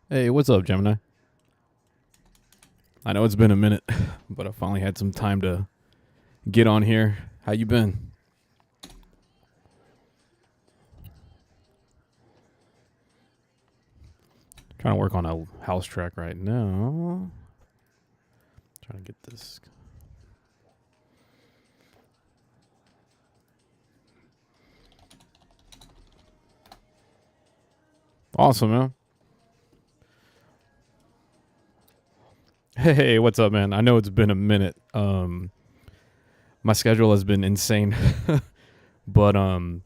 Hey, what's up, Gemini? I know it's been a minute, but I finally had some time to get on here. How you been? Trying to work on a house track right now. Trying to get this. Awesome, man. Hey, what's up, man? I know it's been a minute. My schedule has been insane, but I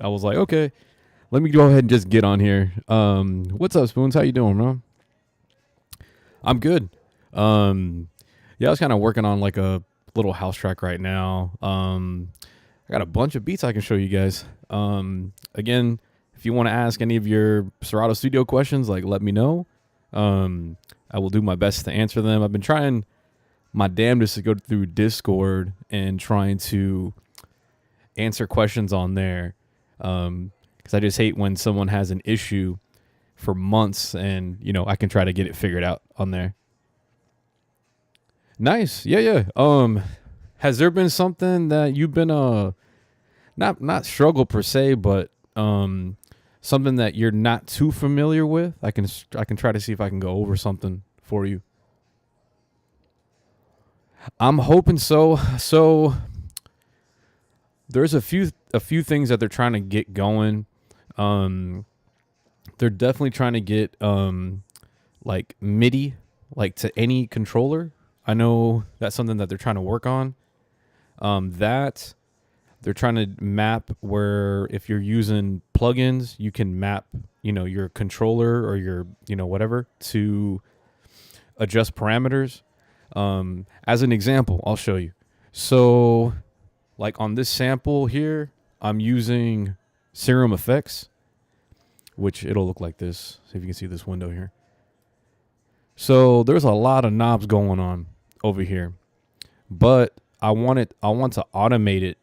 was like, okay, let me go ahead and just get on here. What's up, Spoons? How you doing, man? I'm good. Yeah, I was kind of working on like a little house track right now. I got a bunch of beats I can show you guys. Again, if you want to ask any of your Serato Studio questions, like let me know. I will do my best to answer them. I've been trying my damnedest to go through Discord and trying to answer questions on there. Because I just hate when someone has an issue for months and I can try to get it figured out on there. Nice. Yeah, yeah. Has there been something that you've been not struggle per se, but something that you're not too familiar with? I can try to see if I can go over something for you. I'm hoping so. So there's a few things that they're trying to get going. Um they're definitely trying to get like MIDI like to any controller. I know that's something that they're trying to work on. That they're trying to map where if you're using plugins, you can map, your controller or your, whatever to adjust parameters. As an example, I'll show you. So, like on this sample here, I'm using Serum Effects, which it'll look like this. See if you can see this window here. So there's a lot of knobs going on over here, but I want to automate it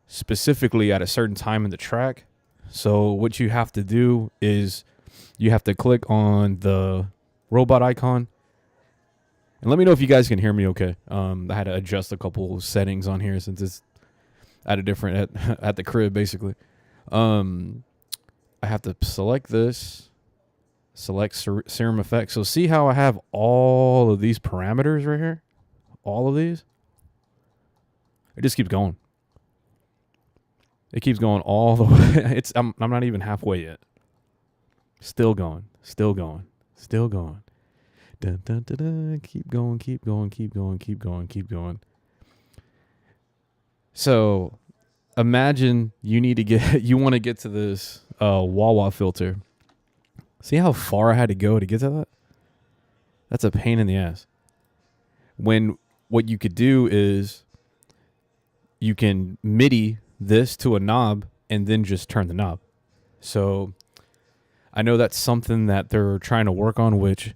specifically at a certain time in the track. So what you have to do is you have to click on the robot icon. And let me know if you guys can hear me okay. I had to adjust a couple settings on here since it's at a different at the crib basically. I have to select this, select Serum Effect. So see how I have all of these parameters right here? All of these? It just keeps going. It keeps going all the way. I'm not even halfway yet. Still going. Still going. Still going. Dun, dun, dun, dun. Keep going, keep going, keep going, keep going, keep going. So imagine you want to get to this wah-wah filter. See how far I had to go to get to that? That's a pain in the ass. When what you could do is you can MIDI this to a knob and then just turn the knob. So I know that's something that they're trying to work on, which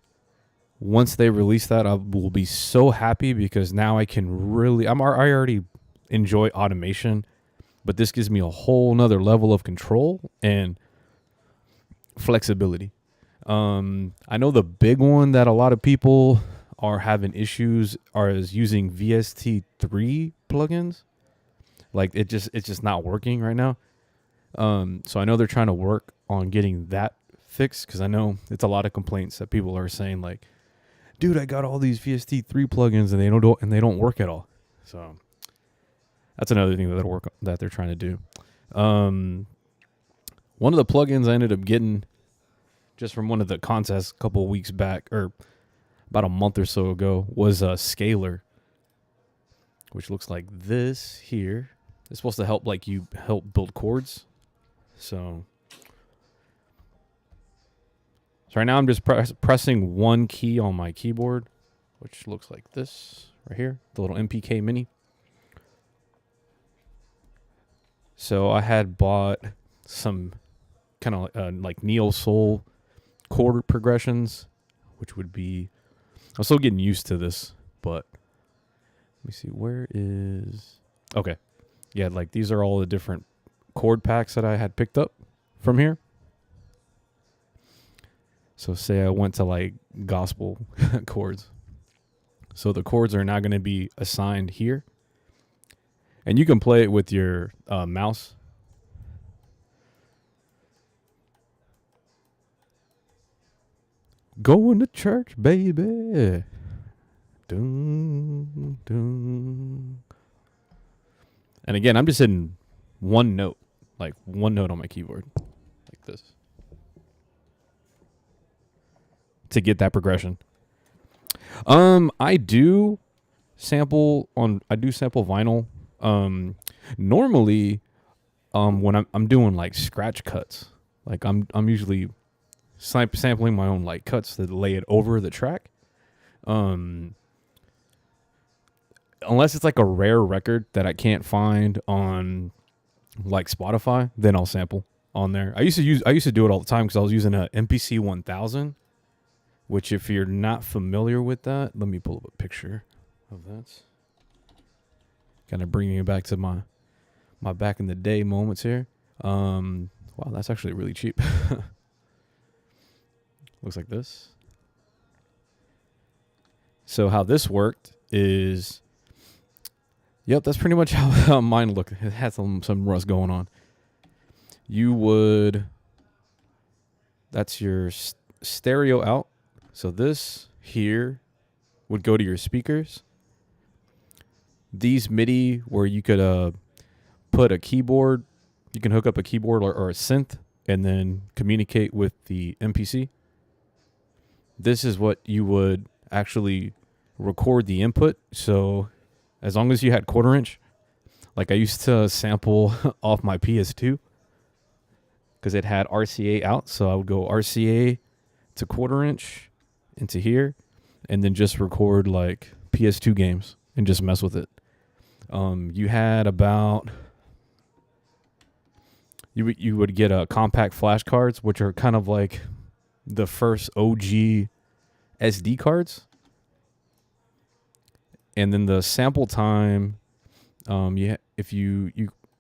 once they release that, I will be so happy because now I can really, I already enjoy automation, but this gives me a whole nother level of control and flexibility. I know the big one that a lot of people are having issues is using VST3 plugins. Like it's just not working right now. So I know they're trying to work on getting that fixed because I know it's a lot of complaints that people are saying like, dude, I got all these VST3 plugins and they don't work at all. So that's another thing that they're trying to do. One of the plugins I ended up getting just from one of the contests a couple of weeks back, or about a month or so ago, was a scaler, which looks like this here. It's supposed to help build chords. So right now I'm just pressing one key on my keyboard, which looks like this right here, the little MPK Mini. So I had bought some kind of like neo soul chord progressions, which would be, I'm still getting used to this, but let me see, where is, okay. Yeah, like these are all the different chord packs that I had picked up from here. So say I went to like gospel chords. So the chords are now going to be assigned here. And you can play it with your mouse. Going to church, baby. Dun, dun. And again, I'm just hitting one note, like one note on my keyboard, like this, to get that progression. I do sample vinyl. Normally, when I'm doing like scratch cuts, like I'm usually sampling my own like cuts to lay it over the track. Unless it's like a rare record that I can't find on like Spotify, then I'll sample on there. I used to do it all the time because I was using a MPC 1000, which if you're not familiar with that, let me pull up a picture of that. Kind of bringing it back to my back in the day moments here. Wow, that's actually really cheap. Looks like this. So how this worked is, yep, that's pretty much how mine looked. It had some rust going on. That's your stereo out. So this here would go to your speakers. These MIDI where you could put a keyboard, you can hook up a keyboard or a synth and then communicate with the MPC. This is what you would actually record the input. So as long as you had 1/4 inch, like I used to sample off my PS2 because it had RCA out. So I would go RCA to 1/4 inch into here and then just record like PS2 games and just mess with it. You had about, you would get a compact flash cards, which are kind of like the first OG SD cards. And then the sample time, if you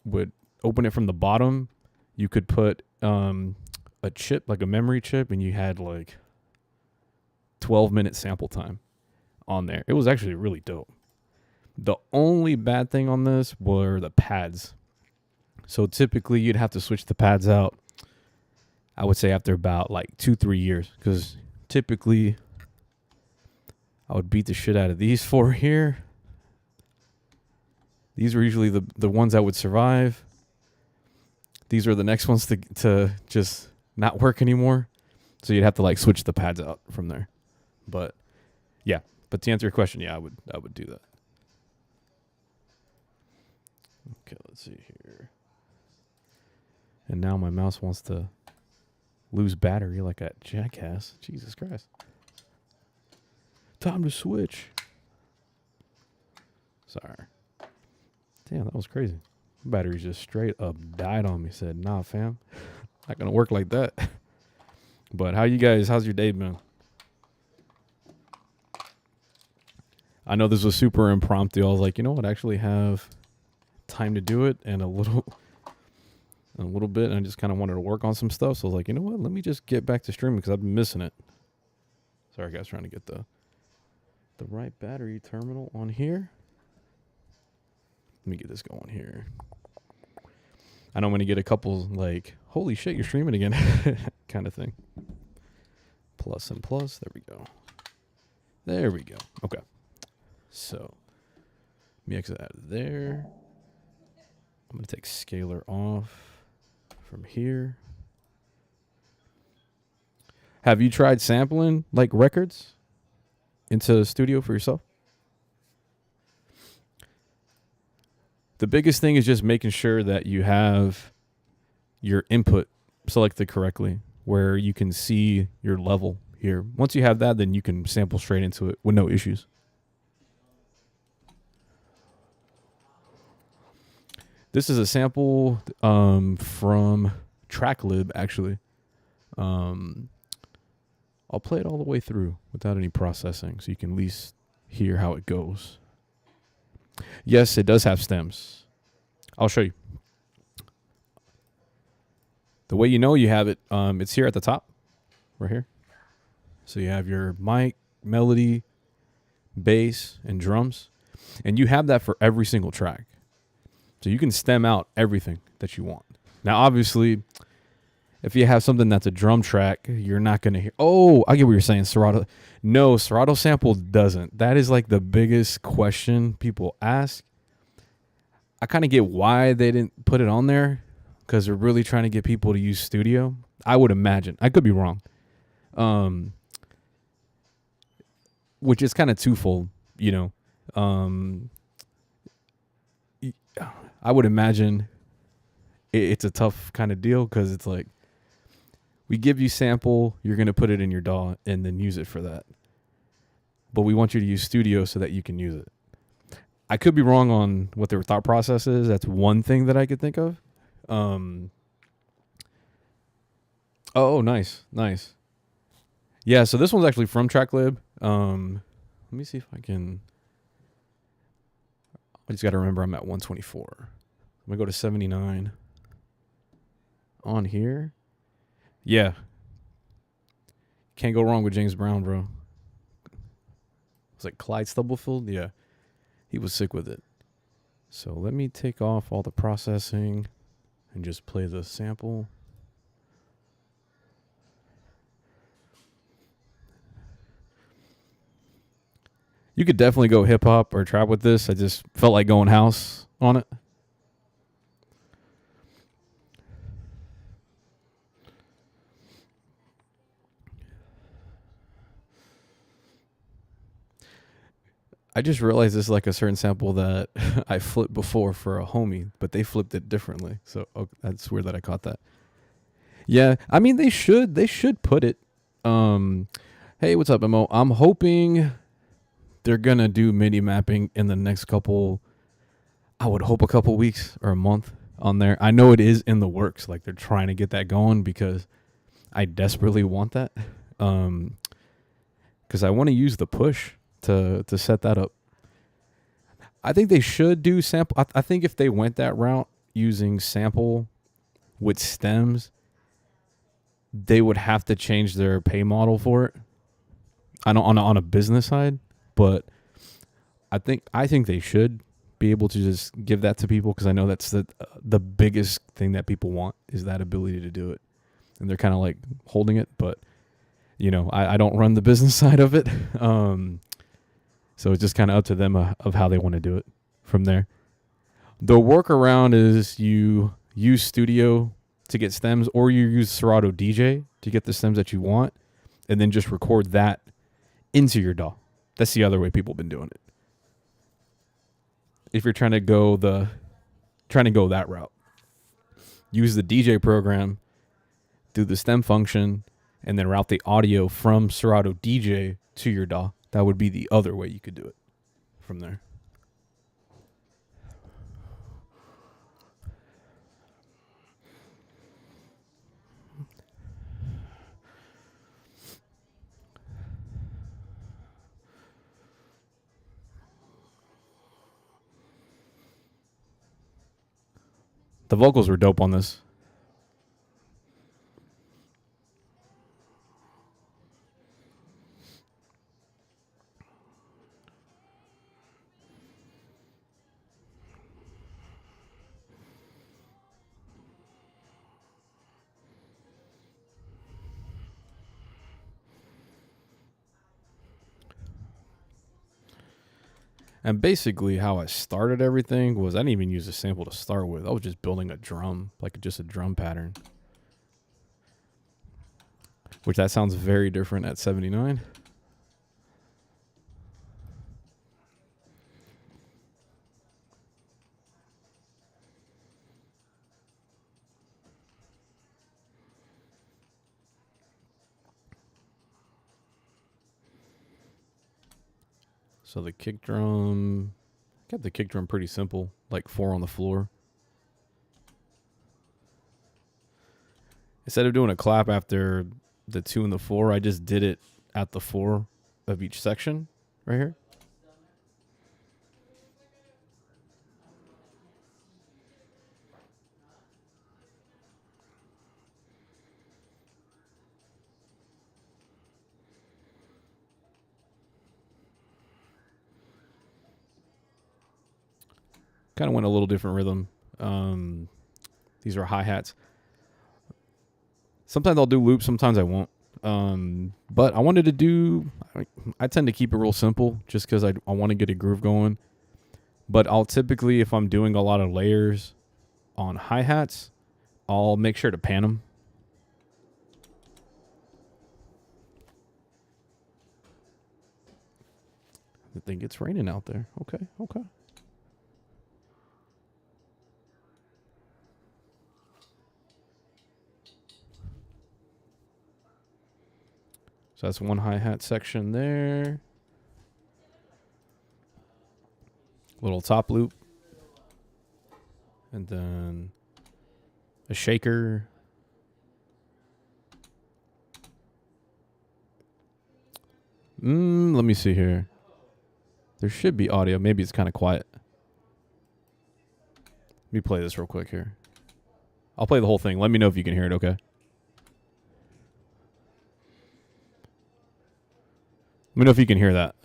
would open it from the bottom, you could put a chip, like a memory chip, and you had like 12-minute sample time on there. It was actually really dope. The only bad thing on this were the pads. So typically you'd have to switch the pads out, I would say after about like 2-3 years, because typically I would beat the shit out of these 4 here. These were usually the ones that would survive. These are the next ones to just not work anymore. So you'd have to like switch the pads out from there. But yeah, but to answer your question, yeah, I would do that. Okay, let's see here. And now my mouse wants to lose battery like a jackass. Jesus Christ. Time to switch. Sorry. Damn, that was crazy. Battery just straight up died on me. Said, nah, fam. Not gonna work like that. But how's your day been? I know this was super impromptu. I was like, you know what, I actually have time to do it and a little bit, and I just kind of wanted to work on some stuff. So I was like, you know what, let me just get back to streaming because I've been missing it. Sorry guys, trying to get the right battery terminal on here. Let me get this going here. I know I'm going to get a couple like, holy shit, you're streaming again kind of thing. Plus and plus. There we go. There we go. Okay. So let me exit out of there. I'm going to take scalar off from here. Have you tried sampling like records into the studio for yourself? The biggest thing is just making sure that you have your input selected correctly, where you can see your level here. Once you have that, then you can sample straight into it with no issues. This is a sample from TrackLib, actually. I'll play it all the way through without any processing so you can at least hear how it goes. Yes, it does have stems. I'll show you. The way you know you have it, it's here at the top, right here. So you have your mic, melody, bass, and drums. And you have that for every single track. So you can stem out everything that you want. Now, obviously, if you have something that's a drum track, you're not going to hear. Oh, I get what you're saying, Serato. No, Serato sample doesn't. That is like the biggest question people ask. I kind of get why they didn't put it on there because they're really trying to get people to use Studio. I would imagine. I could be wrong. Which is kind of twofold, you know. I would imagine it's a tough kind of deal because it's like we give you sample, you're going to put it in your DAW and then use it for that. But we want you to use Studio so that you can use it. I could be wrong on what their thought process is. That's one thing that I could think of. Oh, nice. Yeah, so this one's actually from TrackLib. Let me see if I can. I just got to remember I'm at 124. I'm going to go to 79. On here. Yeah. Can't go wrong with James Brown, bro. Was it Clyde Stubblefield? Yeah. He was sick with it. So let me take off all the processing and just play the sample. You could definitely go hip hop or trap with this. I just felt like going house on it. I just realized this is like a certain sample that I flipped before for a homie, but they flipped it differently. So that's weird that I caught that. Yeah, I mean they should put it. Hey, what's up, Mo? I'm hoping they're gonna do MIDI mapping in the next couple. I would hope a couple weeks or a month on there. I know it is in the works. Like they're trying to get that going because I desperately want that. Because I want to use the push to set that up. I think they should do sample. I think if they went that route using sample with stems, they would have to change their pay model for it. I don't on a business side, but I think they should be able to just give that to people because I know that's the biggest thing that people want is that ability to do it, and they're kind of like holding it, but you know I don't run the business side of it, so it's just kind of up to them of how they want to do it from there. The workaround is you use Studio to get stems, or you use Serato DJ to get the stems that you want, and then just record that into your DAW. That's the other way people have been doing it. If you're trying to go that route, use the DJ program, do the stem function, and then route the audio from Serato DJ to your DAW. That would be the other way you could do it from there. The vocals were dope on this. And basically how I started everything was I didn't even use a sample to start with. I was just building a drum, like just a drum pattern. Which that sounds very different at 79. So the kick drum, kept the kick drum pretty simple, like 4 on the floor. Instead of doing a clap after the 2 and the 4, I just did it at the 4 of each section right here. Kind of went a little different rhythm. These are hi-hats. Sometimes I'll do loops, sometimes I won't. But I wanted to do, I tend to keep it real simple just because I want to get a groove going. But I'll typically, if I'm doing a lot of layers on hi-hats, I'll make sure to pan them. I think it's raining out there. Okay. So that's one hi-hat section there. Little top loop. And then a shaker. Let me see here. There should be audio. Maybe it's kind of quiet. Let me play this real quick here. I'll play the whole thing. Let me know if you can hear it, okay? Let me know if you can hear that.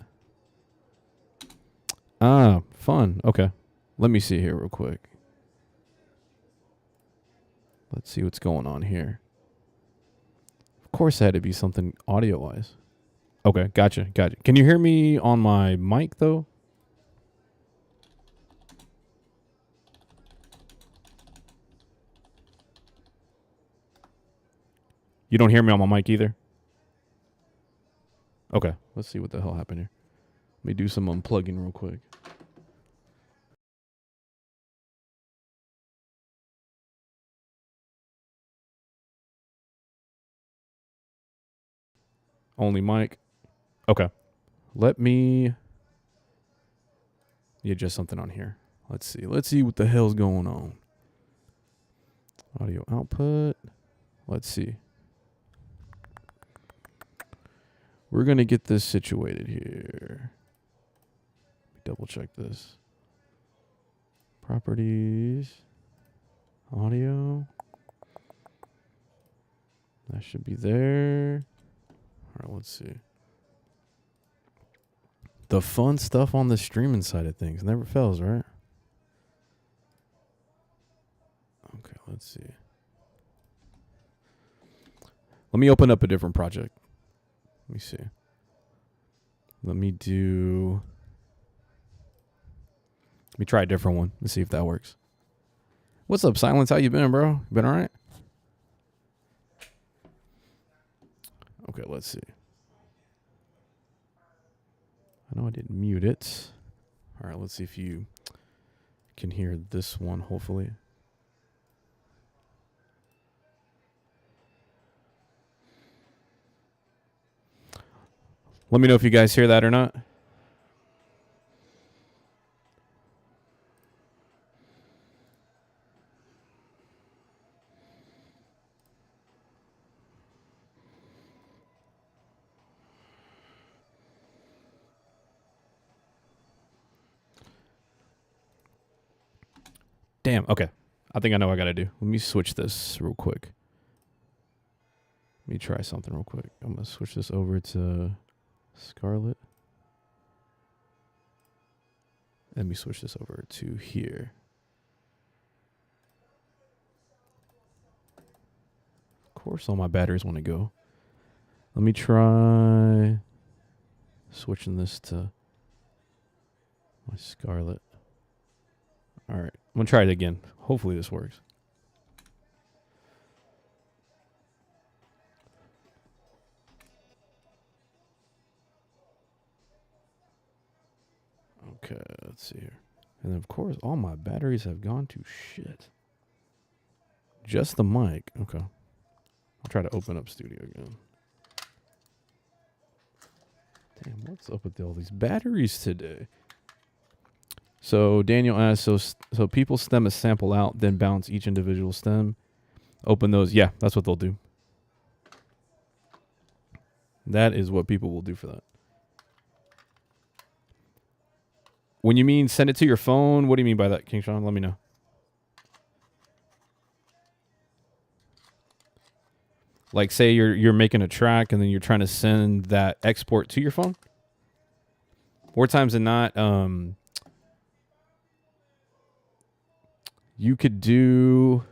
Ah, fun. Okay. Let me see here real quick. Let's see what's going on here. Of course, it had to be something audio-wise. Okay, gotcha. Can you hear me on my mic, though? You don't hear me on my mic either? Okay, let's see what the hell happened here. Let me do some unplugging real quick. Only mic. Okay. Let me adjust something on here. Let's see what the hell's going on. Audio output. Let's see. We're going to get this situated here. Double check this. Properties. Audio. That should be there. All right, let's see. The fun stuff on the streaming side of things never fails, right? Okay, let's see. Let me open up a different project. Let me see. Let me try a different one. Let's see if that works. What's up, Silence? How you been, bro? You been all right? Okay, let's see. I know I didn't mute it. All right, let's see if you can hear this one, hopefully. Let me know if you guys hear that or not. Damn, okay. I think I know what I gotta do. Let me switch this real quick. Let me try something real quick. I'm gonna switch this over to Scarlet. Let me switch this over to here. Of course, all my batteries want to go. Let me try switching this to my Scarlet. All right, I'm gonna try it again. Hopefully this works. Okay, let's see here. And then, of course, all my batteries have gone to shit. Just the mic. Okay. I'll try to open up Studio again. Damn, what's up with all these batteries today? So Daniel asks, so people stem a sample out, then bounce each individual stem. Open those. Yeah, that's what they'll do. That is what people will do for that. When you mean send it to your phone, what do you mean by that, King Sean? Let me know. Like, say you're making a track and then you're trying to send that export to your phone. More times than not, you could do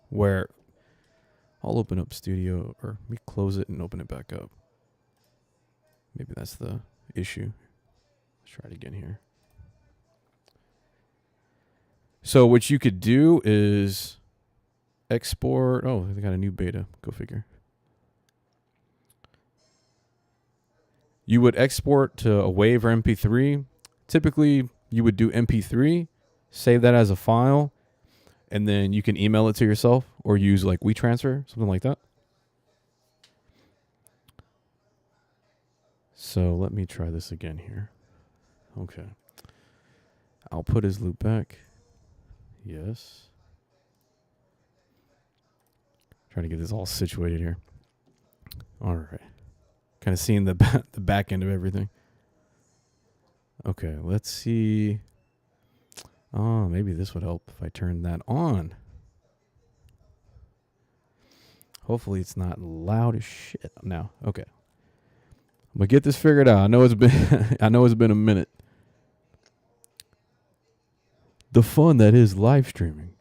where I'll open up Studio, or let me close it and open it back up. Maybe that's the issue. Let's try it again here. So what you could do is export. Oh, they got a new beta. Go figure. You would export to a WAV or MP3. Typically, you would do MP3, save that as a file, and then you can email it to yourself or use like WeTransfer, something like that. So let me try this again here. Okay. I'll put his loop back. Yes. Trying to get this all situated here. All right. Kind of seeing the back end of everything. Okay, let's see. Oh, maybe this would help if I turn that on. Hopefully it's not loud as shit now. Okay. I'm gonna get this figured out. I know it's been a minute. The fun that is live streaming.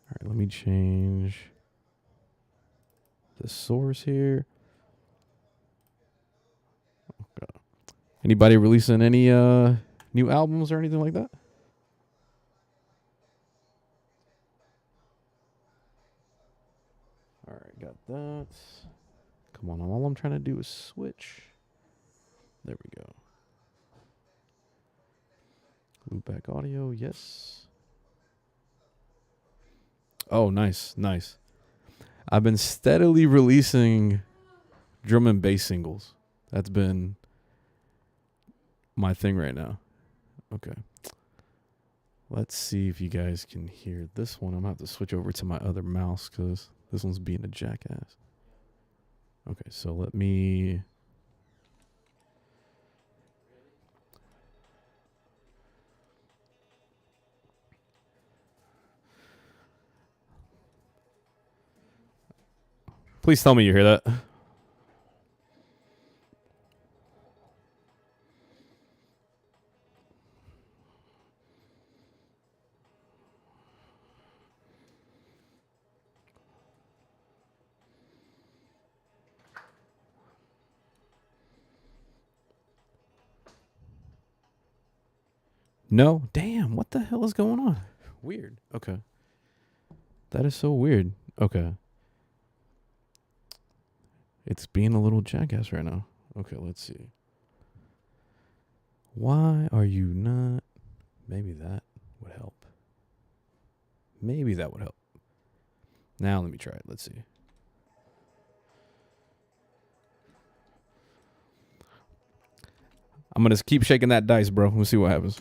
All right, let me change the source here. Okay. Anybody releasing any new albums or anything like that? All right, got that. Come on, all I'm trying to do is switch. There we go. Loopback audio, yes. Oh, nice, nice. I've been steadily releasing drum and bass singles. That's been my thing right now. Okay. Let's see if you guys can hear this one. I'm going to have to switch over to my other mouse because this one's being a jackass. Okay, so let me... Please tell me you hear that. No? Damn, what the hell is going on? Weird. Okay. That is so weird. Okay. It's being a little jackass right now. Okay, let's see. Why are you not... Maybe that would help. Maybe that would help. Now let me try it. Let's see. I'm going to keep shaking that dice, bro. We'll see what happens.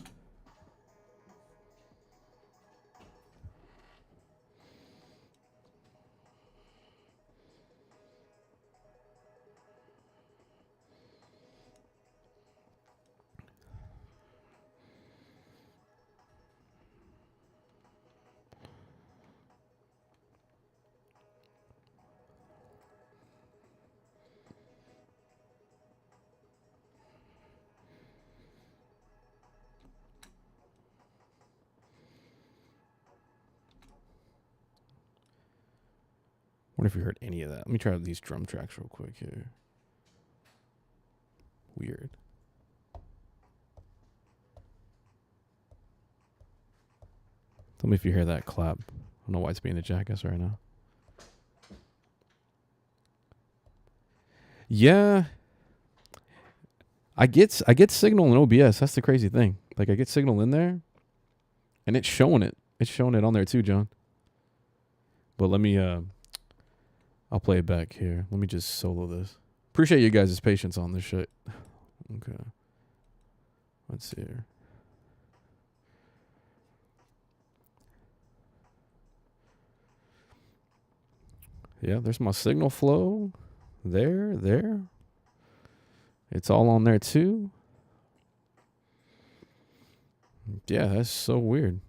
Wonder if you heard any of that. Let me try these drum tracks real quick here. Weird. Tell me if you hear that clap. I don't know why it's being a jackass right now. Yeah. I get signal in OBS. That's the crazy thing. Like I get signal in there and it's showing it. It's showing it on there too, John. But let me I'll play it back here. Let me just solo this. Appreciate you guys' patience on this shit. Okay. Let's see here. Yeah, there's my signal flow. There. It's all on there too. Yeah, that's so weird.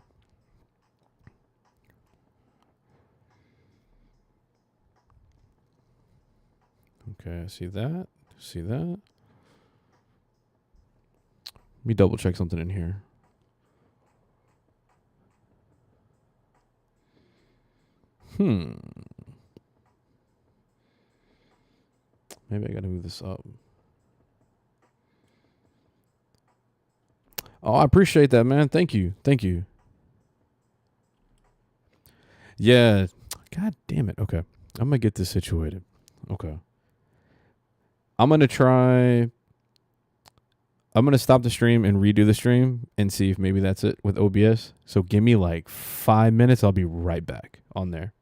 Okay, I see that. See that. Let me double check something in here. Hmm. Maybe I gotta move this up. Oh, I appreciate that, man. Thank you. Thank you. Yeah. God damn it. Okay. I'm gonna get this situated. Okay. I'm gonna try. I'm gonna stop the stream and redo the stream and see if maybe that's it with OBS. So give me like 5 minutes. I'll be right back on there.